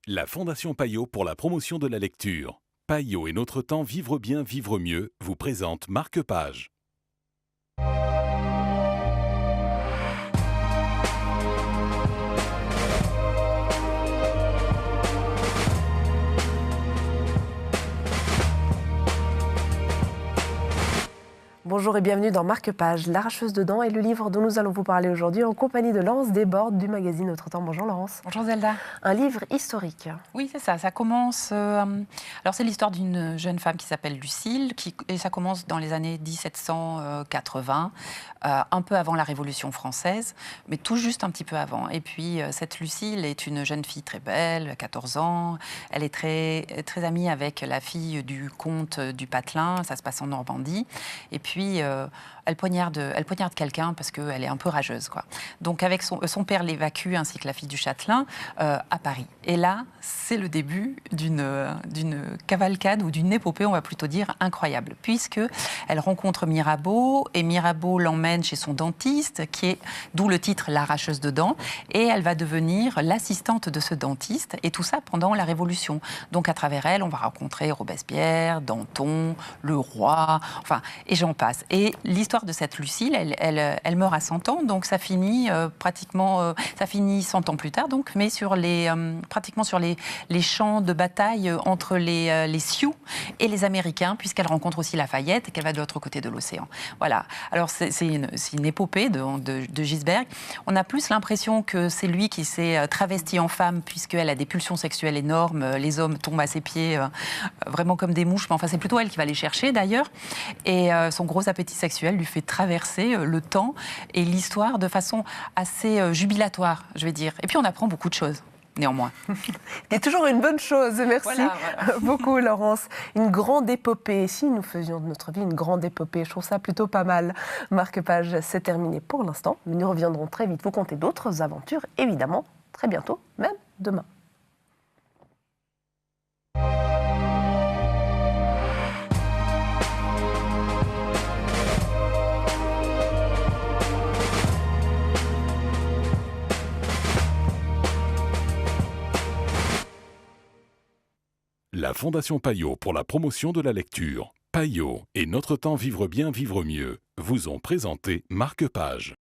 La Fondation Payot pour la promotion de la lecture. Payot et Notre Temps Vivre bien, vivre mieux vous présente Marque-Page. Bonjour et bienvenue dans Marque-Page, l'arracheuse de dents est le livre dont nous allons vous parler aujourd'hui en compagnie de Laurence Desbordes du magazine Notre Temps. Bonjour Laurence. Bonjour Zelda. Un livre historique. Oui, c'est ça. Ça commence. Alors, c'est l'histoire d'une jeune femme qui s'appelle Lucile, et ça commence dans les années 1780, un peu avant la Révolution française, mais tout juste un petit peu avant. Et puis, cette Lucile est une jeune fille très belle, 14 ans. Elle est très, très amie avec la fille du comte du Patelin. Ça se passe en Normandie. Et puis, elle poignarde quelqu'un parce qu'elle est un peu rageuse, quoi. Donc, avec son père l'évacue, ainsi que la fille du châtelain, à Paris. Et là, c'est le début d'une cavalcade ou d'une épopée, on va plutôt dire, incroyable, puisqu'elle rencontre Mirabeau, et Mirabeau l'emmène chez son dentiste, d'où le titre L'arracheuse de dents, et elle va devenir l'assistante de ce dentiste, et tout ça pendant la Révolution. Donc, à travers elle, on va rencontrer Robespierre, Danton, le roi, enfin, et j'en passe. Et l'histoire de cette Lucile, elle meurt à 100 ans, donc ça finit ça finit 100 ans plus tard, donc, mais pratiquement sur les champs de bataille entre les Sioux et les Américains, puisqu'elle rencontre aussi Lafayette et qu'elle va de l'autre côté de l'océan. Voilà. Alors c'est une épopée de Gisberg. On a plus l'impression que c'est lui qui s'est travesti en femme, puisqu'elle a des pulsions sexuelles énormes. Les hommes tombent à ses pieds vraiment comme des mouches, mais enfin c'est plutôt elle qui va les chercher d'ailleurs. Et son gros appétit sexuel lui fait traverser le temps et l'histoire de façon assez jubilatoire, je vais dire. Et puis on apprend beaucoup de choses. Néanmoins. C'est toujours une bonne chose, merci Voilà. beaucoup Laurence. Une grande épopée, si nous faisions de notre vie une grande épopée, je trouve ça plutôt pas mal. Marque-Page, c'est terminé pour l'instant, mais nous reviendrons très vite vous conter d'autres aventures, évidemment, très bientôt, même demain. La Fondation Payot pour la promotion de la lecture. Payot et Notre Temps Vivre bien, vivre mieux vous ont présenté Marque-Page.